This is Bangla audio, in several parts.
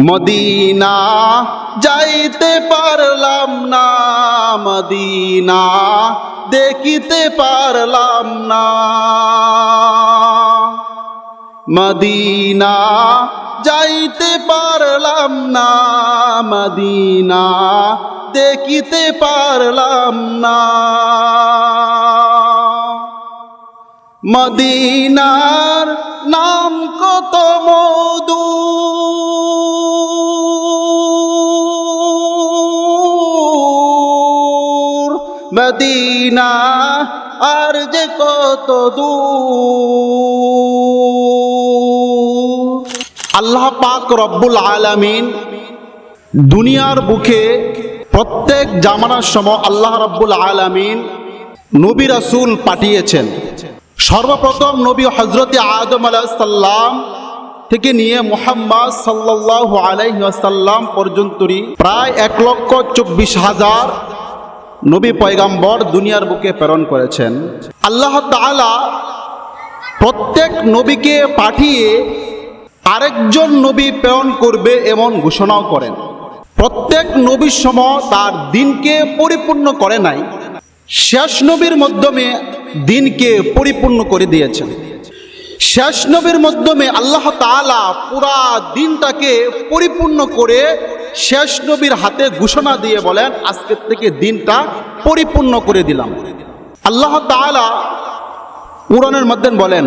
মদিনা যাইতে পারলাম না, মদিনা দেখিতে পারলাম না, মদিনা যাইতে পারলাম না, মদিনা দেখিতে পারলাম না। মদিনার নাম কত মধু, মদিনা আর যে কত দূর। আল্লাহ পাক রব্বুল আলামিন দুনিয়ার বুকে প্রত্যেক জামানার সময় আল্লাহ রব্বুল আলামিন নবী রাসূল পাঠিয়েছেন। সর্বপ্রথম নবী হযরত আদম আলাইহিস সালাম থেকে নিয়ে মুহাম্মদ সাল্লাল্লাহু আলাইহি ওয়াসাল্লাম পর্যন্তই প্রায় 1,24,000 নবী পয়গাম্বর দুনিয়ার বুকে প্রেরণ করেছেন। আল্লাহ তাআলা প্রত্যেক নবীকে পাঠিয়ে আরেকজন নবী প্রেরণ করবে এমন ঘোষণাও করেন। প্রত্যেক নবীর সময় তার দিনকে পরিপূর্ণ করে নাই, শেষ নবীর মাধ্যমে দিনকে পরিপূর্ণ করে দিয়েছেন। শেষ নবীর মাধ্যমে আল্লাহ তাআলা পুরা দিনটাকে পরিপূর্ণ করে শেষ নবীর হাতে ঘোষণা দিয়ে বলেন, আজকের থেকে দিনটা পরিপূর্ণ করে দিলাম। আল্লাহ তাআলা কুরআনের মধ্যে বলেন,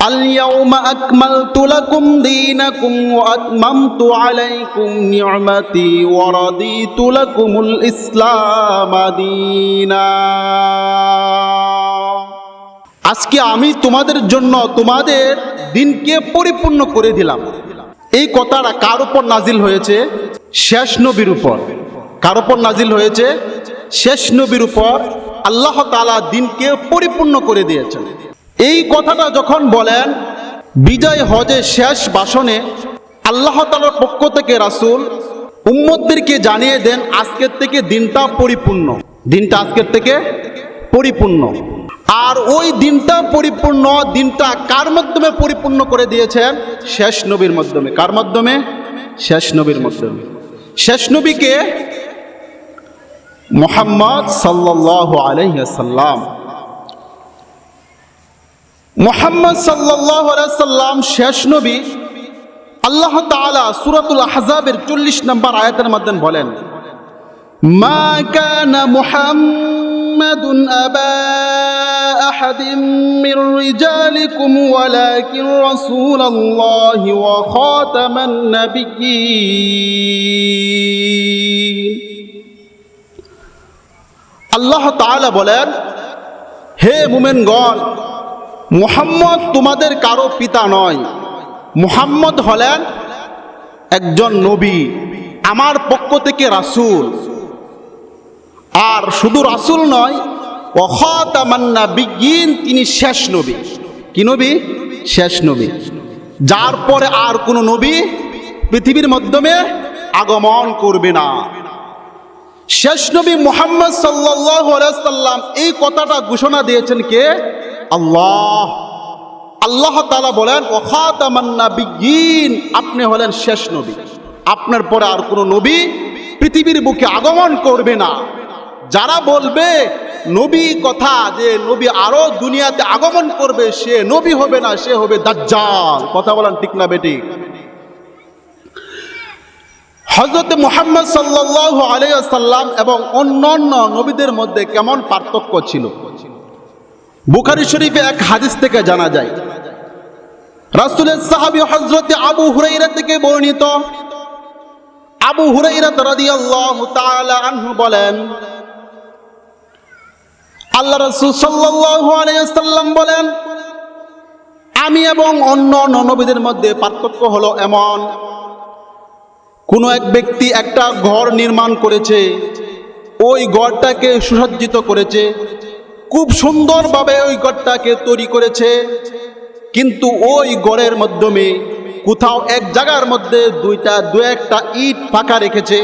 আল-ইয়াউমা আকমালতু লাকুম দীনাকুম ওয়া আতমামতু আলাইকুম নি'মাতি ওয়া রাদিতু লাকুমুল ইসলাম দীনা। আজকে আমি তোমাদের জন্য তোমাদের দিনকে পরিপূর্ণ করে দিলাম। এই কথাটা কার উপর নাজিল হয়েছে? শেষ নবীর উপর। কার উপর নাজিল হয়েছে? শেষ নবীর উপর আল্লাহ তাআলা দিনকে পরিপূর্ণ করে দিয়েছেন। এই কথাটা যখন বলেন বিজয় হজের শেষ ভাষণে আল্লাহ তাআলার পক্ষ থেকে রাসূল উম্মতদেরকে জানিয়ে দেন, আজকের থেকে দিনটা পরিপূর্ণ, দিনটা আজকের থেকে পরিপূর্ণ। আর ওই দিনটা পরিপূর্ণ, দিনটা কার মাধ্যমে পরিপূর্ণ করে দিয়েছেন? শেষ নবীর মাধ্যমে। কার মাধ্যমে? শেষ নবীর মাধ্যমে। শেষ নবীকে মুহাম্মদ সাল্লাল্লাহু আলাইহি ওয়াসাল্লাম। মুহাম্মদ সাল্লাল্লাহু আলাইহি ওয়াসাল্লাম শেষ নবী। আল্লাহ তাআলা সূরাতুল আহজাবের 40 নম্বর আয়াতের মধ্যে বলেন, মা কানা মুহাম্মাদুন আবা আহাদিম মির রিজালিকুম ওয়ালাকিন রাসূলুল্লাহি ওয়া খাতামান নাবিয়্যিন। আল্লাহ তাআলা বলেন, হে মুমিনগণ, মুহাম্মদ তোমাদের কারো পিতা নয়, মুহাম্মদ হলেন একজন নবী, আমার পক্ষ থেকে রাসূল। আর শুধু রাসূল নয়, ওয়া খাতামান নাবিয়্যিন, তিনি শেষ নবী। কি নবী? শেষ নবী, যার পরে আর কোনো নবী পৃথিবীর মাধ্যমে আগমন করবে না। শেষ নবী মুহাম্মদ সাল্লাল্লাহু আলাইহি সাল্লাম এই কথাটা ঘোষণা দিয়েছেন কে? আল্লাহ। আল্লাহ তাআলা বলেন, ওয়া খাতামান নাবিয়্যিন, আপনি হলেন শেষ নবী, আপনার পরে আর কোনো নবী পৃথিবীর বুকে আগমন করবে না। যারা বলবে নবী কথা, যে নবী আরো দুনিয়াতে আগমন করবে, সে নবী হবে না, সে হবে দাজ্জাল। কথা বলেন ঠিক না বেঠিক? হযরত মুহাম্মদ সাল্লাল্লাহু আলাইহি ওয়াসাল্লাম এবং অন্যান্য নবীদের মধ্যে কেমন পার্থক্য ছিল? বুখারী শরীফে এক হাদিস থেকে জানা যায়। রাসূলের সাহাবী হযরত আবু হুরায়রা থেকে বর্ণিত। আবু হুরায়রা রাদিয়াল্লাহু তাআলা আনহু বলেন, আল্লাহ রাসূল সাল্লাল্লাহু আলাইহি ওয়াসাল্লাম বলেন, আমি এবং অন্য নবীদের মধ্যে পার্থক্য হলো এমন, কোন এক ব্যক্তি একটা ঘর নির্মাণ করেছে, ওই ঘরটাকে সুসজ্জিত করেছে, খুব সুন্দরভাবে ওই ঘরটাকে তৈরি করেছে, কিন্তু ওই ঘরের মাধ্যমে কোথাও এক জায়গার মধ্যে দু একটা ইট ফাঁকা রেখেছে।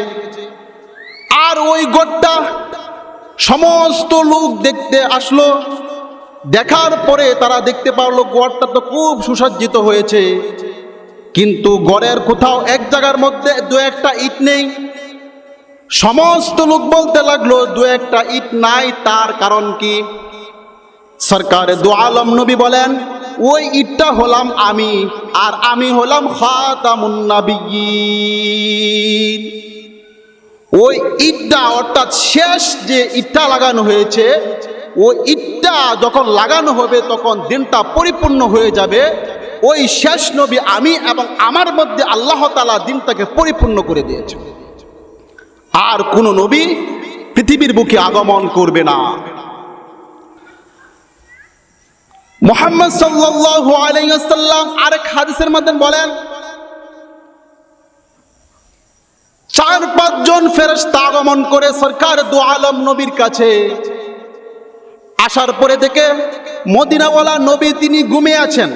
আর ওই ঘরটা সমস্ত লোক দেখতে আসলো, দেখার পরে তারা দেখতে পারলো ঘরটা তো খুব সুসজ্জিত হয়েছে, কিন্তু ঘরের কোথাও এক জায়গার মধ্যে দু একটা ইট নেই। সমস্ত লোক বলতে লাগলো দু একটা ইট নাই, তার কারণ কি? সরকারে দু আলম নবী বলেন, ওই ইটটা হলাম আমি, আর আমি হলাম খাতামুন নবিয়্যিন। ওই ইটটা অর্থাৎ শেষ যে ইটটা লাগানো হয়েছে, ওই ইটটা যখন লাগানো হবে তখন দিনটা পরিপূর্ণ হয়ে যাবে। ওই শেষ নবী আমি, এবং আমার মধ্যে আল্লাহ তাআলা দিনটাকে পরিপূর্ণ করে দিয়েছে। আর কোন নবী পৃথিবীর বুকে আগমন করবে না। মুহাম্মদ সাল্লাল্লাহু আলাইহি ওয়াসাল্লাম আরেক হাদিসের মধ্যে বলেন, 4-5 জন ফেরেশতা আগমন করে সরকার দু আলম নবীর কাছে। আসার পরে থেকে মদিনাওয়ালা নবী তিনি ঘুমিয়ে আছেন।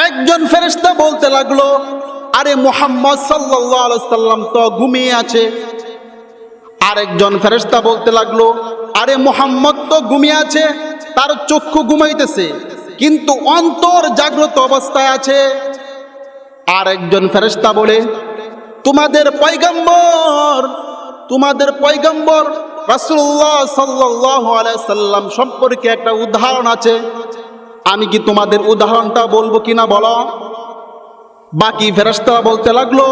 একজন ফেরেশতা বলতে লাগলো, আরে মুহাম্মদ সাল্লাল্লাহু আলাইহি ওয়াসাল্লাম তো ঘুমিয়ে আছে। আরেকজন ফেরেশতা বলতে লাগলো, আরে মুহাম্মদ তো ঘুমিয়ে আছে, তার চক্ষু ঘুমাইতেছে কিন্তু অন্তর জাগ্রত অবস্থায় আছে। আরেকজন ফেরেশতা বলে, তোমাদের পয়গম্বর রাসূলুল্লাহ সাল্লাল্লাহু আলাইহি সাল্লাম সম্পর্কে একটা উদাহরণ আছে, আমি কি তোমাদের উদাহরণটা বলবো কিনা বলো? বাকি ফেরেশতারা বলতে লাগলো,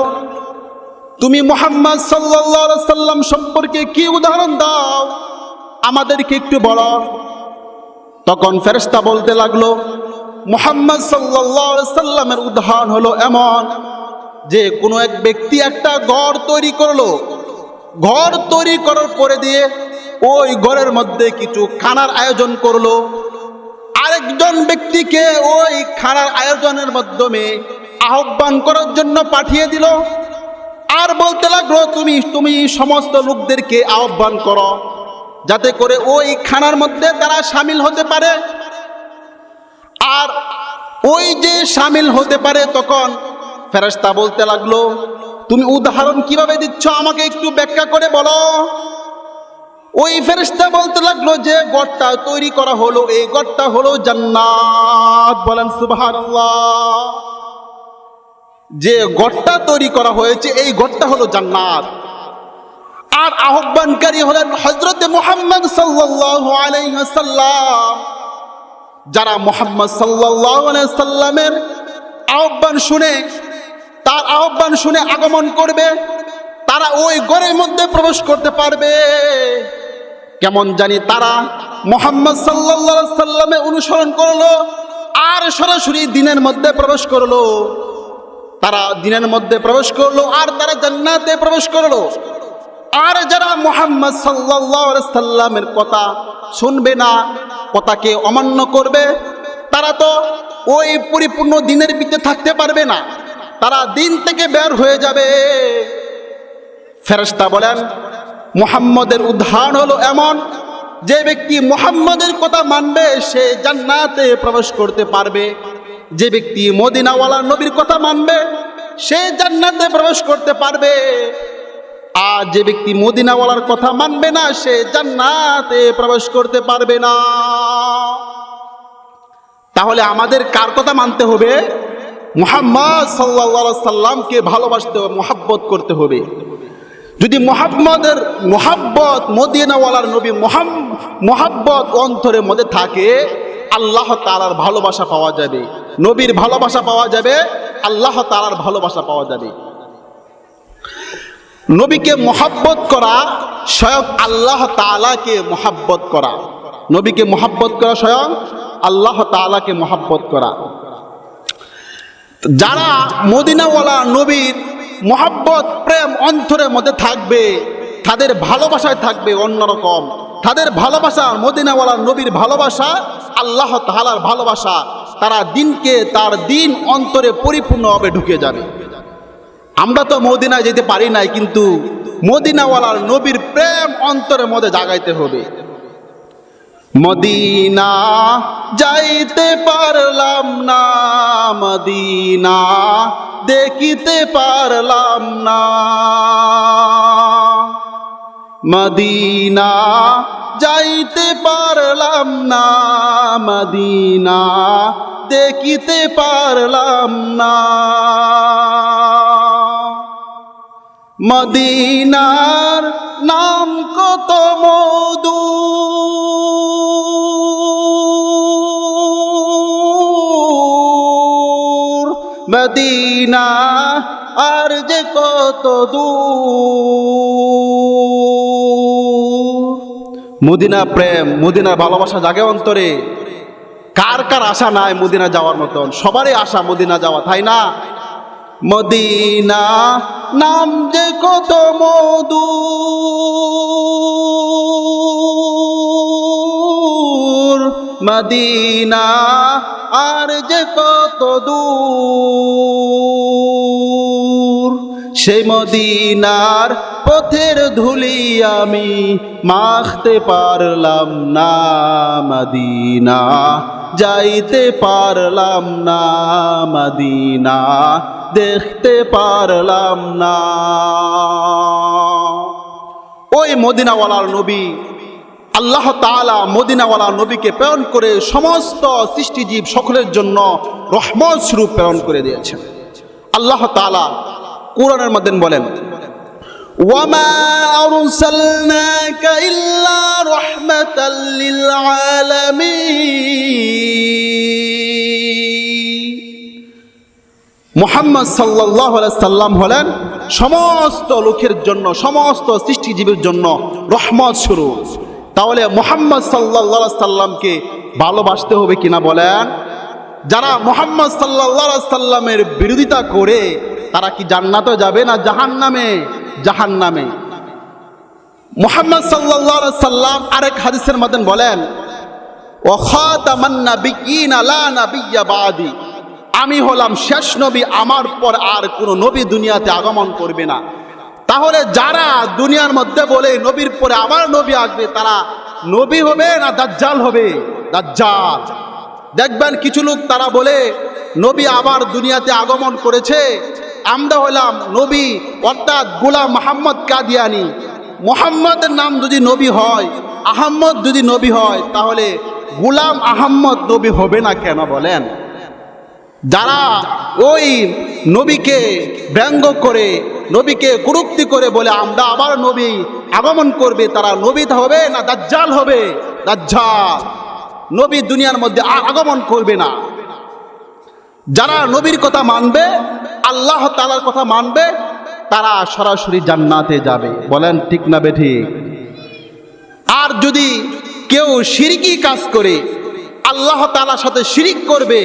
তুমি মুহাম্মদ সাল্লাল্লাহু আলাইহি সাল্লাম সম্পর্কে কি উদাহরণ দাও, আমাদেরকে একটু বলো। তখন ফেরেশতা বলতে লাগলো, মুহাম্মদ সাল্লাল্লাহু আলাইহি সাল্লামের উদাহরণ হলো এমন যে কোনো এক ব্যক্তি একটা ঘর তৈরি করলো। ঘর তৈরি করার পরে দিয়ে ওই ঘরের মধ্যে কিছু খানার আয়োজন করলো। আরেকজন ব্যক্তিকে ওই খানার আয়োজনের মাধ্যমে আহ্বান করার জন্য পাঠিয়ে দিল। আর বলতে লাগলো, তুমি সমস্ত লোকদেরকে আহ্বান করো, যাতে করে ওই খানার মধ্যে তারা শামিল হতে পারে। আর ওই যে শামিল হতে পারে, তখন ফেরেশতা বলতে লাগলো, তুমি উদাহরণ কিভাবে দিচ্ছ আমাকে একটু ব্যাখ্যা করে বলো। ওই ফেরেশতা বলতে লাগলো, যে ঘরটা তৈরি করা হলো, এই ঘরটা হলো জান্নাত। বলেন সুবহানাল্লাহ। যে ঘরটা তৈরি করা হয়েছে এই ঘরটা হলো জান্নাত। আর আহ্বানকারী হলেন হযরত মুহাম্মদ সাল্লাল্লাহু আলাইহি ওয়াসাল্লাম। যারা মুহাম্মদ সাল্লাল্লাহু আলাইহি ওয়াসাল্লামের আহ্বান শুনে, তার আহ্বান শুনে আগমন করবে, তারা ওই ঘরের মধ্যে প্রবেশ করতে পারবে। কেমন জানি তারা মুহাম্মদ সাল্লাল্লাহু আলাইহি ওয়াসাল্লামের অনুসরণ করলো আর সরাসরি দিনের মধ্যে প্রবেশ করলো। তারা দিনের মধ্যে প্রবেশ করলো আর তারা জান্নাতে প্রবেশ করলো। আর যারা মুহাম্মদ সাল্লাল্লাহু আলাইহি সাল্লামের কথা শুনবে না, কথাকে অমান্য করবে, তারা তো ওই পরিপূর্ণ দিনের ভিতরে থাকতে পারবে না, তারা দিন থেকে বের হয়ে যাবে। ফেরেশতা বলেন, মুহাম্মদের উদাহরণ হলো এমন, যে ব্যক্তি মুহাম্মদের কথা মানবে সে জান্নাতে প্রবেশ করতে পারবে। যে ব্যক্তি মদিনাওয়ালা নবীর কথা মানবে সে জান্নাতে প্রবেশ করতে পারবে। আর যে ব্যক্তি মদিনাওয়ালার কথা মানবে না সে জান্নাতে প্রবেশ করতে পারবে না। তাহলে আমাদের কার কথা মানতে হবে? মুহাম্মদ সাল্লাল্লাহু আলাইহি সাল্লামকে ভালোবাসতে হবে, মুহাব্বত করতে হবে। যদি মুহাম্মদের মুহাব্বত, মদিনাওয়ালার নবী মুহাব্বত অন্তরের মধ্যে থাকে, আল্লাহ তাআলার ভালোবাসা পাওয়া যাবে, নবীর ভালোবাসা পাওয়া যাবে, আল্লাহ তাআলার ভালোবাসা পাওয়া যাবে। নবীকে মুহাব্বত করা স্বয়ং আল্লাহ তাআলাকে মুহাব্বত করা। নবীকে মুহাব্বত করা স্বয়ং আল্লাহ তাআলাকে মুহাব্বত করা। যারা মদিনাওয়ালা নবীর মুহাব্বত প্রেম অন্তরের মধ্যে থাকবে, তাদের ভালোবাসায় থাকবে অন্যরকম। তাদের ভালোবাসা মদিনাওয়ালা নবীর ভালোবাসা, আল্লাহ তাআলার ভালোবাসা, তারা দিনকে তার দিন অন্তরে পরিপূর্ণভাবে ঢুকে যাবে। আমরা তো মদিনায় যেতে পারি নাই, কিন্তু মদিনাওয়ালার নবীর প্রেম অন্তরের মধ্যে জাগাইতে হবে। মদিনা যাইতে পারলাম না, মদিনা দেখিতে পারলাম না, মদিনা যাইতে পারলাম না, মদিনা দেখিতে পারলাম না। মদিনার নাম কত মধু, মদিনা আর যে কত দূর। মদিনা প্রেম, মদিনার ভালোবাসা জাগে অন্তরে। কার কার আশা নাই মদিনা যাওয়ার মতন? সবারই আশা মদিনা যাওয়া, তাই না? মদিনা নাম যে কত মধু, মদিনা আর যে কত দূর। সেই মদিনার পথের ধুলি আমি মাখতে পারলাম না, মদিনা যাইতে পারলাম না, মদিনা দেখতে পারলাম না। ওই মদিনাওয়ালার নবী, আল্লাহ তাআলা মদিনাওয়ালা নবীকে প্রেরণ করে সমস্ত সৃষ্টিজীব সকলের জন্য রহমত স্বরূপ প্রেরণ করে দিয়েছেন। আল্লাহ তাআলা কোরআনের মধ্যে বলেন, ওয়ামা আরসালনাকা ইল্লা রাহমাতাল লিল আলামিন। মুহাম্মদ সাল্লাল্লাহু আলাইহি সাল্লাম হলেন সমস্ত লোকের জন্য, সমস্ত সৃষ্টিজীবের জন্য রহমত স্বরূপ। তাহলে মুহাম্মদ সাল্লাল্লাহু আলাইহি সাল্লামকে ভালোবাসতে হবে কিনা বলেন? যারা মুহাম্মদ সাল্লাল্লাহু আলাইহি সাল্লামের বিরোধিতা করে তারা কি জান্নাতে যাবে না জাহান্নামে? জাহান্নামে। মুহাম্মদ সাল্লাল্লাহু আলাইহি সাল্লাম আরেক হাদিসের মধ্যে বলেন, ওয়া খাতামান নাবিয়্যিনা লা নাবিয়্যা বাদি। আমি হলাম শেষ নবী, আমার পর আর কোন নবী দুনিয়াতে আগমন করবে না। তাহলে যারা দুনিয়ার মধ্যে বলে নবীর পরে আবার নবী আসবে, তারা নবী হবে না দাজ্জাল হবে? দাজ্জাল। দেখবেন কিছু লোক তারা বলে নবী আবার দুনিয়াতে আগমন করেছে, আমরা হলাম নবী, অর্থাৎ গোলাম মুহাম্মদ কাদিয়ানী। মুহাম্মদের নাম যদি নবী হয়, আহম্মদ যদি নবী হয়, তাহলে গোলাম আহম্মদ নবী হবে না কেন বলেন? যারা ওই নবীকে ব্যঙ্গ করে, নবীকে কুরুক্তি করে বলে আমরা আবার নবী আগমন করবে, তারা নবী হবে না দাজ্জাল হবে? দাজ্জাল। নবী দুনিয়ার মধ্যে আর আগমন করবে না। যারা নবীর কথা মানবে, আল্লাহ তাআলার কথা মানবে, তারা সরাসরি জান্নাতে যাবে। বলেন ঠিক না বেঠিক? আর যদি কেউ শিরকি কাজ করে, আল্লাহ তাআলার সাথে শিরিক করবে,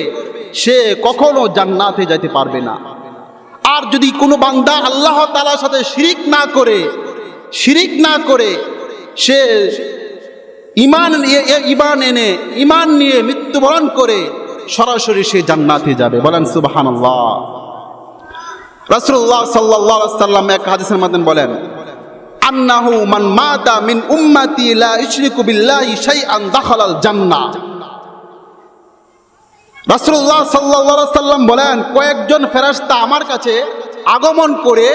সে কখনো জান্নাতে যেতে পারবে না। আর যদি কোনো বান্দা আল্লাহ তাআলার সাথে শিরিক না করে সে ঈমান নিয়ে মৃত্যুবরণ করে সরাসরি সে জান্নাতে যাবে। বলেন সুবহানাল্লাহ। রাসূলুল্লাহ সাল্লাল্লাহু আলাইহি ওয়াসাল্লাম এক হাদিসের মধ্যে বলেন, আন্নাহু মান মাতা মিন উম্মতি লা ইশরিকু বিল্লাহি শাইআন দাখালাল জান্নাহ। রাসূলুল্লাহ সাল্লাল্লাহু আলাইহি ওয়াসাল্লাম বলেন, কয়েকজন ফেরেশতা আমার কাছে আগমন করে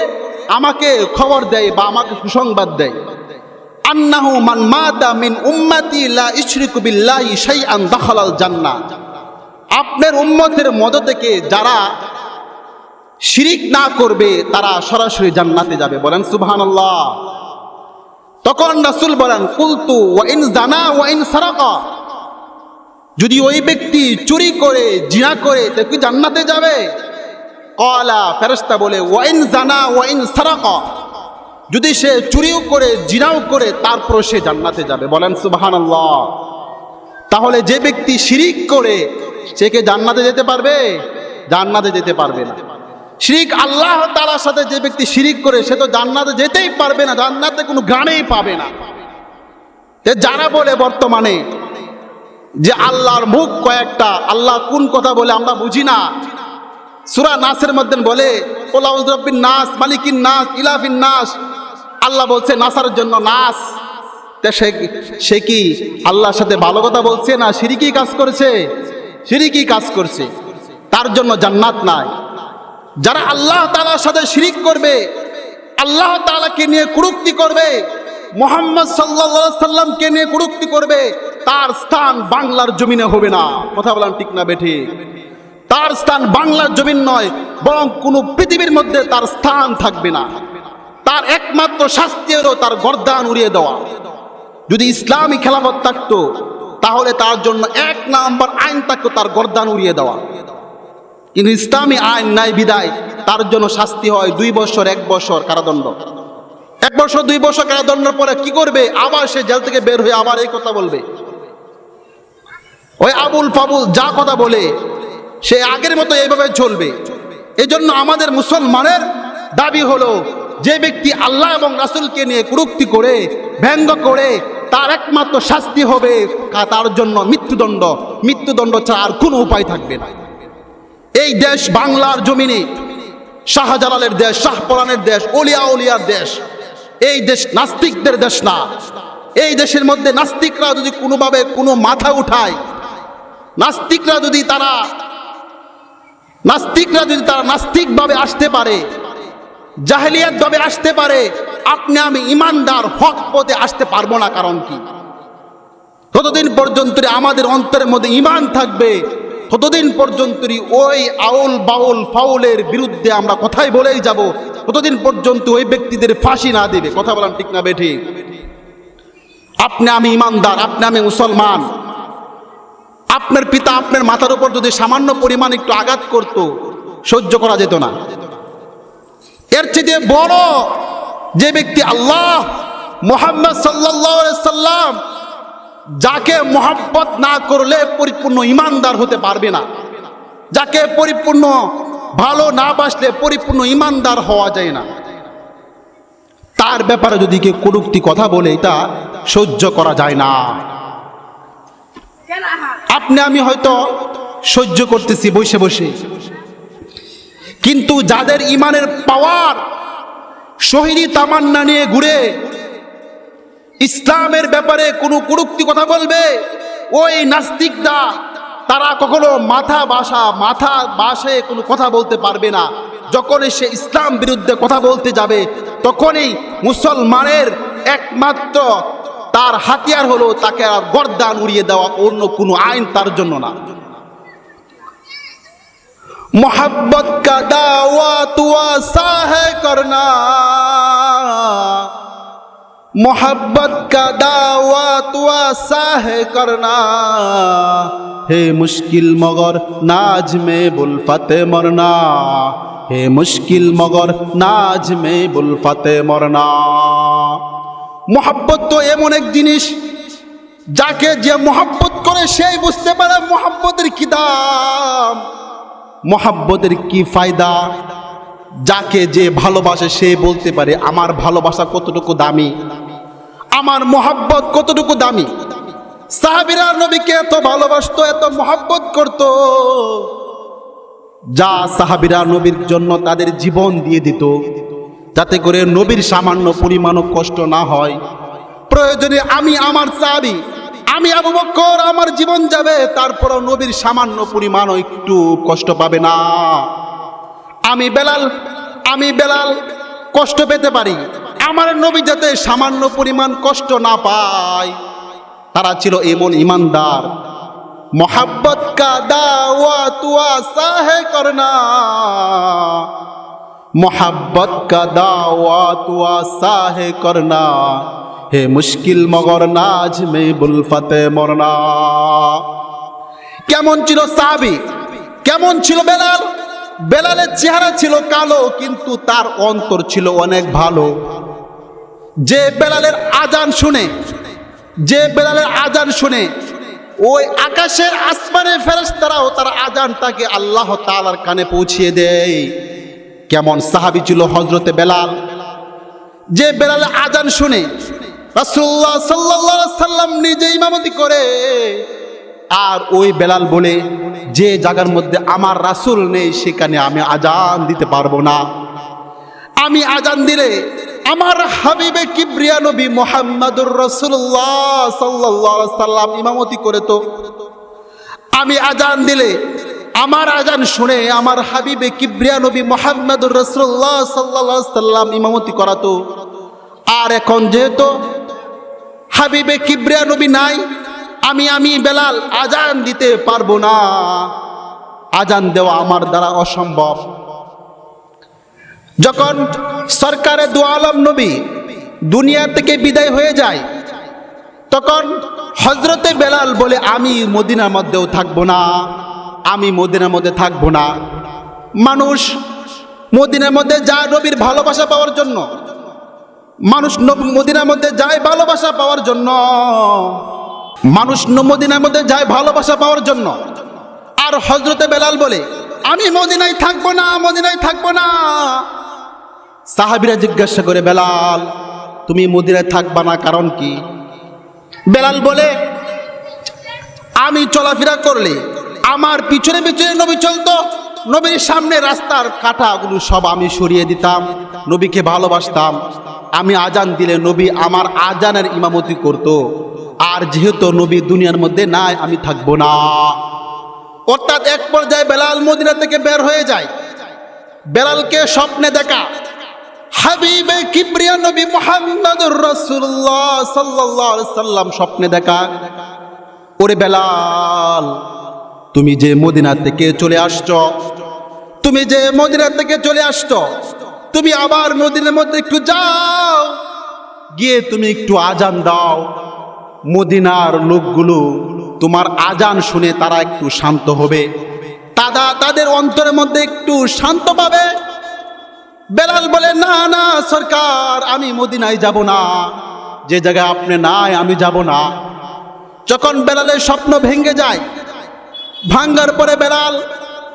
আমাকে খবর দেয় বা আমাকে সুসংবাদ দেয়, আন্নাহু মান মাতা মিন উম্মতি লা ইশরিকু বিল্লাহি শাইআন দাখালাল জান্নাহ। আপনার উম্মতের মধ্য থেকে যারা শিরিক না করবে তারা সরাসরি জান্নাতে যাবে। বলেন সুবহানাল্লাহ। তখন রাসূল বলেন, কুলতু ওয়া ইন জানা ওয়া ইন সারাকা। যদি ওই ব্যক্তি চুরি করে, জিনা করে, তো কি জান্নাতে যাবে? ক্বালা, ফেরেশতা বলে, ওয়া ইন জানা ওয়া ইন সারাকা। যদি সে চুরিও করে, জিনাও করে, তারপর সে জান্নাতে যাবে। বলেন সুবহানাল্লাহ। তাহলে যে ব্যক্তি শিরিক করে সে কি জান্নাতে যেতে পারবে? জান্নাতে যেতে পারবে না। শিরিক আল্লাহ তাআলার সাথে যে ব্যক্তি শিরিক করে সে তো জান্নাতে যেতেই পারবে না, জান্নাতে কোনো গানেই পাবে না। যারা বলে বর্তমানে যে আল্লাহর মুখ কয়েকটা, আল্লাহ কোন কথা বলে আমরা বুঝি না। সূরা নাসের মধ্যে বলে, কুল আউযু বিরাব্বিন নাস, মালিকিন নাস, ইলাহিন নাস। আল্লাহ বলছে নাসার জন্য নাস। সে কি আল্লাহর সাথে ভালো কথা বলছে না শিরকি কাজ করছে? শিরকি কাজ করছে, তার জন্য জান্নাত নাই। যারা আল্লাহ তাআলার সাথে শিরিক করবে, আল্লাহ তাআলাকে নিয়ে কুরুক্তি করবে, মুহাম্মদ সাল্লাল্লাহু আলাইহি সাল্লামকে নিয়ে কটূক্তি করবে, তার স্থান বাংলার জমিনে হবে না। কথা বলেন ঠিক না বেঠিক? তার স্থান বাংলার জমিন নয়, বরং কোন পৃথিবীর মধ্যে তার স্থান থাকবে না। তার একমাত্র শাস্তি হলো তার গর্দান উড়িয়ে দেওয়া। যদি ইসলামী খেলাফত থাকতো তাহলে তার জন্য এক নাম্বার আইন থাকতো তার গর্দান উড়িয়ে দেওয়া। কিন্তু ইসলামী আইন নাই বিদায় তার জন্য শাস্তি হয় 2 বছর 1 বছর কারাদণ্ড। 1 বছর 2 বছর কারাদণ্ডের পরে কি করবে? আবার সে জেল থেকে বের হয়ে আবার এই কথা বলবে। ওই আবুল ফাবুল যা কথা বলে সে আগের মতো এইভাবে চলবে। এই জন্য আমাদের মুসলমানের দাবি হলো, যে ব্যক্তি আল্লাহ এবং রাসূলকে নিয়ে কটূক্তি করে, ব্যঙ্গ করে, তার একমাত্র শাস্তি হবে তার জন্য মৃত্যুদণ্ড। মৃত্যুদণ্ড ছাড়া আর কোনো উপায় থাকবে না। এই দেশ বাংলার জমিনে শাহজালালের দেশ, শাহপরানের দেশ, ওলিয়া উলিয়ার দেশ। এই দেশ নাস্তিকদের দেশ না। এই দেশের মধ্যে নাস্তিকরা যদি কোনোভাবে কোনো মাথা উঠায়, নাস্তিকরা যদি তারা নাস্তিকভাবে আসতে পারে, জাহেলিয়াত ভাবে আসতে পারে, আপনি আমি ইমানদার হক পথে আসতে পারবো না। কারণ কি? ততদিন পর্যন্ত আমাদের অন্তরের মধ্যে ঈমান থাকবে, ততদিন পর্যন্ত ওই আউল বাউল ফাউলের বিরুদ্ধে আমরা কথাই বলেই যাব, ততদিন পর্যন্ত ওই ব্যক্তিদের ফাঁসি না দিবে। কথা বলেন ঠিক না বেঠিক? আপনি আমি ইমানদার, আপনি আমি মুসলমান। আপনার পিতা আপনার মাথার উপর যদি সামান্য পরিমাণ একটু আঘাত করত, সহ্য করা যেত না। এর চেয়ে বড় যে ব্যক্তি আল্লাহ, মুহাম্মদ সাল্লাল্লাহু আলাইহি সাল্লাম, যাকে মহব্বত না করলে পরিপূর্ণ ইমানদার হতে পারবে না। যাকে পরিপূর্ণ ভালো না বাসলে পরিপূর্ণ ইমানদার হওয়া যায় না। তার ব্যাপারে যদি কেউ কটূক্তি কথা বলে, এটা সহ্য করা যায় না। আপনি আমি হয়তো সহ্য করতেছি বসে বসে, কিন্তু যাদের ইমানের পাওয়ার, শহীদি তামান্না নিয়ে ঘুরে ইসলামের ব্যাপারে কোনো কটূক্তি কথা বলবে, ওই নাস্তিকরা তারা কখনো মাথা বাসে কোনো কথা বলতে পারবে না। যখনই সে ইসলাম বিরুদ্ধে কথা বলতে যাবে, তখনই মুসলমানের একমাত্র তার হাতিয়ার হলো তাকে আর গর্দান উড়িয়ে দেওয়া, অন্য কোনো আইন তার জন্য না। मोहब्बत का दावा तू आसा है करना, मोहब्बत का दावा तू आसा है करना, है मुश्किल मगर नाज में बुलफते मरना, है मुश्किल मगर नाज में बुलफते मरना। मोहब्बत तो एमन एक जिनिस যাকে যে মোহাব্বত করে সেই বুঝতে পারে মোহাব্বতের কি দাম, মোহাব্বতের কি ফায়দা। যাকে যে ভালোবাসে সে বলতে পারে আমার ভালোবাসা কতটুকু দামি, আমার মোহাব্বত কতটুকু দামি। সাহাবীরা নবীকে এত ভালোবাসতো, এত মোহাব্বত করত, যা সাহাবীরা নবীর জন্য তাদের জীবন দিয়ে দিত, যাতে করে নবীর সামান্য পরিমাণও কষ্ট না হয়। প্রয়োজনে আমি আমার সাহাবী, আমি আবু বকর, আমার জীবন যাবে, তারপরও নবীর সামান্য পরিমাণও একটু কষ্ট পাবে না। আমি বেলাল কষ্ট পেতে পারি, আমার নবী যাতে সামান্য পরিমাণ কষ্ট না পায়। তারা ছিল এমন ইমানদার। মোহাব্বত কা দাওয়া তু আসা হে করনা, মোহাব্বত কা দাওয়া তু আসা হে করনা, হে মুশকিল মগর নাজ মে বুলফতে মরনা। কেমন ছিল সাহাবী, কেমন ছিল বেলাল? বেলালের চেহারা ছিল কালো, কিন্তু তার অন্তর ছিল অনেক ভালো। যে বেলালের আজান শুনে ওই আকাশের আসমানের ফেরেশতারাও তার আজানটাকে আল্লাহ তাআলার কানে পৌঁছিয়ে দেয়। কেমন সাহাবী ছিল হযরতে বেলাল, যে বেলালের আজান শুনে রাসূলুল্লাহ সাল্লাল্লাহু আলাইহি সাল্লাম নিজে ইমামতি করে। আর ওই বেলাল বলে, যে জায়গার মধ্যে আমার রাসূল নেই সেখানে আমি আজান দিতে পারবো না। আমি আজান দিলে আমার হাবিবে কিবরিয়া নবী মুহাম্মদুর রাসূলুল্লাহ সাল্লাল্লাহু আলাইহি সাল্লাম ইমামতি করে। তো আমি আজান দিলে আমার আজান শুনে আমার হাবিবে কিবরিয়া নবী মুহাম্মদুর রাসূলুল্লাহ সাল্লাল্লাহু আলাইহি সাল্লাম ইমামতি করাতো। আর এখন যেহেতু হাবিবে কিবরিয়া নবী নাই, আমি বেলাল আজান দিতে পারবো না, আজান দেওয়া আমার দ্বারা অসম্ভব। যখন সরকারে দু আলম নবী দুনিয়া থেকে বিদায় হয়ে যায়, তখন হযরতে বেলাল বলে আমি মদিনার মধ্যেও থাকবো না, আমি মদিনার মধ্যে থাকবো না। মানুষ মদিনার মধ্যে যায় নবীর ভালোবাসা পাওয়ার জন্য, মানুষ মদিনার মধ্যে যায় ভালোবাসা পাওয়ার জন্য, মানুষ মদিনার মধ্যে যায় ভালোবাসা পাওয়ার জন্য। আর হযরতে বেলাল বলে আমি মদিনায় থাকবো না, মদিনায় থাকবো না। সাহাবীরা জিজ্ঞাসা করে, বেলাল তুমি মদিনায় থাকবা না কারণ কি? বেলাল বলে আমি চলাফেরা করলে আমার পিছনে পিছনে নবী চলতো, নবীর সামনে রাস্তার কাঁটাগুলো সব আমি সরিয়ে দিতাম, নবীকে ভালোবাসতাম। আমি আজান দিলে নবী আমার আজানের ইমামতি করত, আর যেহেতু নবী দুনিয়ার মধ্যে নাই আমি থাকবো না। অর্থাৎ এক পর্যায়ে বেলাল মদিনা থেকে বের হয়ে যায়। বেলালকে স্বপ্নে দেখা হাবিবে কিবরিয়া নবী মুহাম্মদুর রাসূলুল্লাহ সাল্লাল্লাহু আলাইহি সাল্লাম স্বপ্নে দেখা, ওরে বেলাল তুমি যে মদিনা থেকে চলে আসছো, তুমি যে মদিনা থেকে চলে আসছো, তুমি আবার মদিনার মধ্যে একটু যাও, গিয়ে তুমি একটু আজান দাও। মদিনার লোকগুলো তোমার আজান শুনে তারা একটু শান্ত হবে, তাদের অন্তরের মধ্যে একটু শান্ত পাবে। বেলাল বলে না না সরকার, আমি মদিনায় যাব না, যে জায়গায় আপনি নাই আমি যাব না। যখন বেলালের স্বপ্ন ভেঙে যায়, ভাঙ্গার পরে বেলাল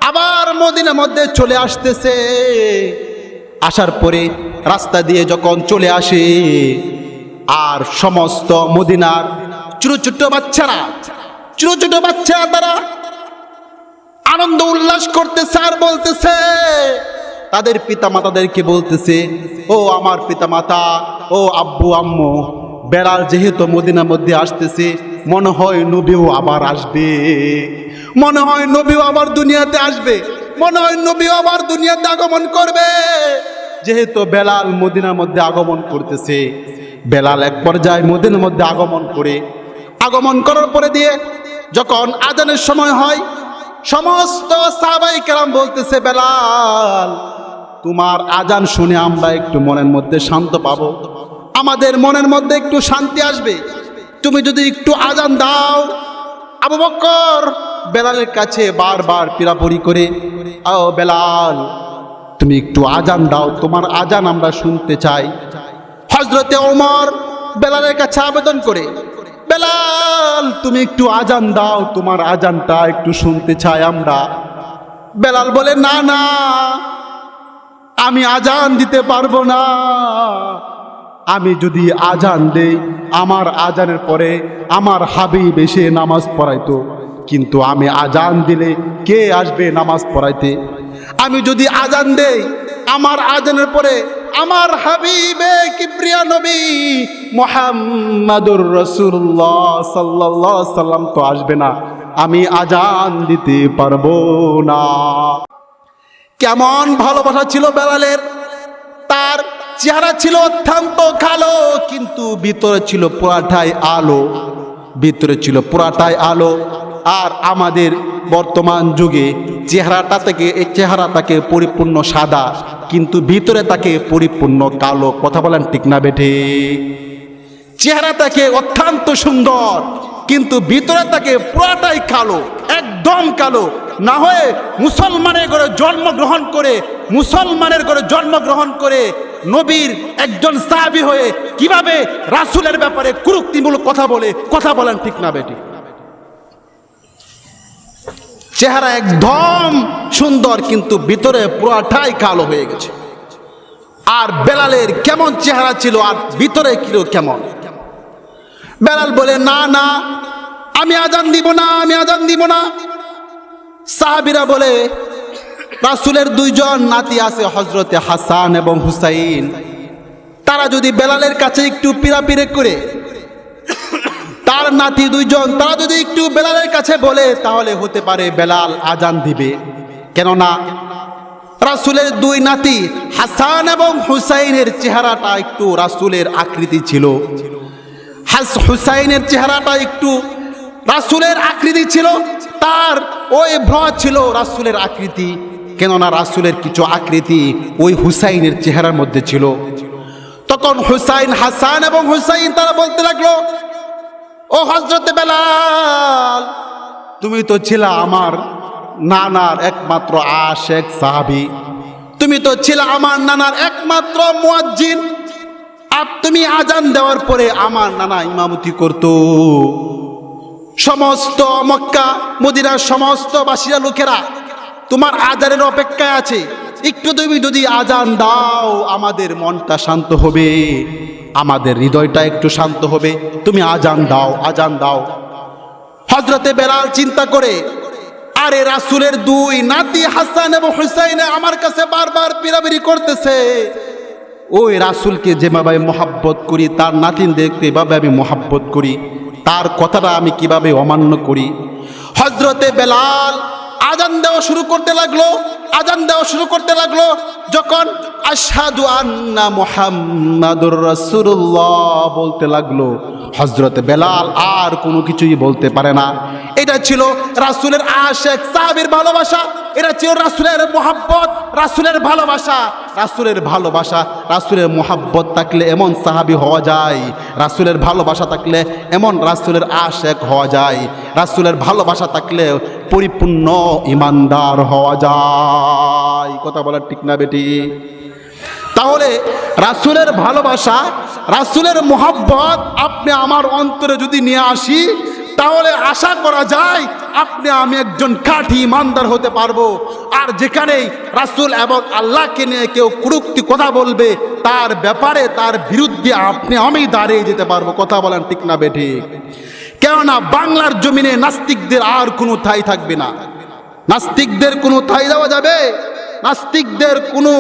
আবার মদিনার মধ্যে চলে আসতেছে। আসার পরে রাস্তা দিয়ে যখন চলে আসে, আর সমস্ত মদিনার ছোট ছোট বাচ্চারা তারা আনন্দ উল্লাস করতেছে আর বলতেছে, তাদের পিতামাতাদেরকে বলতেছে, ও আমার পিতামাতা, ও আব্বু আম্মু, বেলাল যেহেতু মদিনার মধ্যে আসতেছে, মনে হয় নবীও আবার আসবে, মনে হয় নবীও আবার দুনিয়াতে আসবে, মনে হয় নবীও আবার দুনিয়াতে আগমন করবে। যেহেতু বেলাল মদিনার মধ্যে আগমন করতেছে, বেলাল এক পর্যায়ে মদিনার মধ্যে আগমন করার পরে দিয়ে যখন আজানের সময় হয়, সমস্ত সাহাবায়ে কেরাম বলতেছে, বেলাল তোমার আজান শুনে আমরা একটু মনের মধ্যে শান্ত পাবো, আমাদের মনের মধ্যে একটু শান্তি আসবে, তুমি যদি একটু আজান দাও। আবু বকর বেলালের কাছে বারবার পীড়াপড়ি করে, ও বেলাল তুমি একটু আজান দাও, তোমার আজান আমরা শুনতে চাই। হযরতে ওমর বেলালের কাছে আবেদন করে, বেলাল তুমি একটু আজান দাও, তোমার আজানটা একটু শুনতে চাই আমরা। বেলাল বলে না না, আমি আজান দিতে পারবো না, আমি যদি আজান দেই আমার আজানের পরে আমার হাবিব এসে নামাজ পড়াইতো, কিন্তু আমি আজান দিলে কে আসবে নামাজ পড়াইতে? আমি যদি আজান দেই আমার আজানের পরে আমার হাবিবে কিবরিয়া নবী মুহাম্মাদুর রাসূলুল্লাহ সাল্লাল্লাহু আলাইহি সাল্লাম তো আসবে না, আমি আজান দিতে পারবো না। কেমন ভালোবাসা ছিল বেলালের! তার চেহারা ছিল অত্যন্ত কালো, কিন্তু ভিতরে ছিল পুরাটাই আলো, ভিতরে ছিল পুরাটাই আলো। আর আমাদের বর্তমান যুগে চেহারা তাকে পরিপূর্ণ সাদা, কিন্তু ভিতরে তাকে পরিপূর্ণ কালো। কথা বলেন ঠিক না বেঠে? চেহারা তাকে অত্যন্ত সুন্দর, কিন্তু ভিতরে তাকে পুরাটাই কালো, একদম কালো। না হয়ে মুসলমানের ঘরে জন্মগ্রহণ করে নবীর একজন সাহাবী হয়ে কিভাবে রাসূলের ব্যাপারে কুরুক্তিমূলক কথা বলেন ঠিক না বেটি? চেহারা একদম সুন্দর, কিন্তু ভিতরে পুরাটাই কালো হয়ে গেছে। আর বেলালের কেমন চেহারা ছিল আর ভিতরে কেমন! বেলাল বলে না না, আমি আজান দিব না। সাহাবীরা বলে, রাসূলের দুইজন নাতি আছে, হযরতে হাসান এবং হুসাইন, তারা যদি বেলালের কাছে একটু পীড়াপিড়ি করে, তার নাতি দুইজন তারা যদি একটু বেলালের কাছে বলে, তাহলে হতে পারে বেলাল আজান দিবে। কেননা রাসূলের দুই নাতি হাসান এবং হুসাইনের চেহারাটা একটু রাসূলের আকৃতি ছিল। হুসাইনের চেহারাটা একটু রাসূলের আকৃতি ছিল, তার ওই ভ্রু ছিল রাসূলের আকৃতি, কেননা রাসূলের কিছু আকৃতি ওই হুসাইনের চেহারার মধ্যে ছিল। তখন হুসাইন, হাসান এবং হুসাইন তারা বলতে লাগলো, ও হযরত বেলাল, তুমি তো ছিলে আমার নানার একমাত্র আশেক সাহাবী, তুমি তো ছিলে আমার নানার একমাত্র মুয়াজ্জিন। আর তুমি আজান দেওয়ার পরে আমার নানা ইমামতি করত। সমস্ত মক্কা মদিনার সমস্ত বাসিরা লোকেরা তোমার আজানের অপেক্ষায় আছে, একটু তুমি যদি আজান দাও আমাদের মনটা শান্ত হবে, আমাদের হৃদয়টা একটু শান্ত হবে, তুমি আজান দাও, আজান দাও। হযরতে বেলাল চিন্তা করে, আরে রাসূলের দুই নাতি হাসান এবং হুসাইন আমার কাছে বারবার পিরাপিরি করতেছে, ওই রাসূলকে যেভাবে মোহাব্বত করি তার নাতিনদেরকে এভাবে আমি মোহাব্বত করি, তার কথাটা আমি কিভাবে অমান্য করি। হযরতে বেলাল আজান দেওয়া শুরু করতে লাগলো, আজান দেওয়া শুরু করতে লাগলো। যখন আশহাদু আন্না মুহাম্মাদুর রাসূলুল্লাহ বলতে লাগলো, হযরতে বেলাল আর কোনো কিছুই বলতে পারে না। এটা ছিল রাসূলের আশেক সাহাবীর ভালোবাসা, এটা ছিল রাসূলের মুহাব্বত, রাসূলের ভালোবাসা। রাসূলের ভালোবাসা, রাসূলের মুহাব্বত থাকলে এমন সাহাবী হওয়া যায়, রাসূলের ভালোবাসা থাকলে এমন রাসূলের আশেক হওয়া যায়, রাসূলের ভালোবাসা থাকলে পরিপূর্ণ ইমানদার হওয়া যায়। কথা বলার ঠিক না বেটি? তাহলে রাসূলের ভালোবাসা, রাসূলের মুহাব্বত আপনি আমার অন্তরে যদি নিয়ে আসি, তাহলে আশা করা যায় আপনি আমি একজন খাঁটি ইমানদার হতে পারবো। আর যেখানেই রাসূল এবং আল্লাহকে নিয়ে কেউ কুরুক্তি কথা বলবে, তার ব্যাপারে তার বিরুদ্ধে আপনি আমি দাঁড়িয়ে যেতে পারবো। কথা বলেন ঠিক না বেঠিক? কেননা বাংলার জমিনে নাস্তিকদের আর কোনো ঠাঁই থাকবে না। নাস্তিকদের কোনো ঠাঁই দেওয়া যাবে? নাস্তিকদের কোনো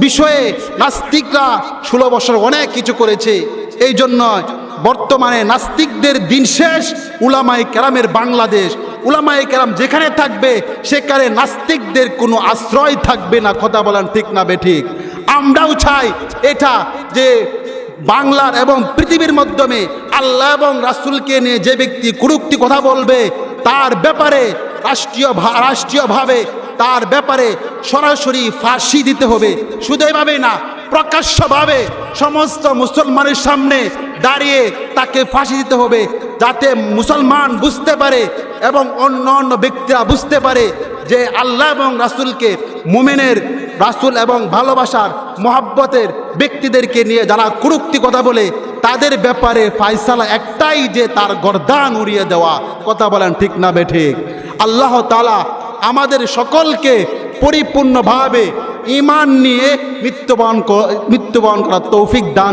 বিষয়ে, নাস্তিকরা 16 বছর অনেক কিছু করেছে, এই জন্য বর্তমানে নাস্তিকদের দিন শেষ। উলামায়ে কেরামের বাংলাদেশ, উলামায়ে কেরাম যেখানে থাকবে সেখানে নাস্তিকদের কোনো আশ্রয় থাকবে না। কথা বলেন ঠিক না বেঠিক? আমরাও চাই এটা, যে বাংলার এবং পৃথিবীর মাধ্যমে আল্লাহ এবং রাসূলকে নিয়ে যে ব্যক্তি কুরুক্তি কথা বলবে, তার ব্যাপারে রাষ্ট্রীয়ভাবে তার ব্যাপারে সরাসরি ফাঁসি দিতে হবে। শুধু এভাবে না, প্রকাশ্যভাবে সমস্ত মুসলমানের সামনে দাঁড়িয়ে তাকে ফাঁসি দিতে হবে, যাতে মুসলমান বুঝতে পারে এবং অন্য অন্য ব্যক্তিরা বুঝতে পারে যে আল্লাহ এবং রাসূলকে, মুমিনের রাসূল এবং ভালোবাসার মহব্বতের ব্যক্তিদেরকে নিয়ে যারা কুরুক্তি কথা বলে, তাদের ব্যাপারে ফায়সালা একটাই, যে তার গর্দান উড়িয়ে দেওয়া। কথা বলেন ঠিক না বেঠিক? আল্লাহ তাআলা আমাদের সকলকে পরিপূর্ণভাবে ঈমান নিয়ে মৃত্যুবরণ করার তৌফিক দান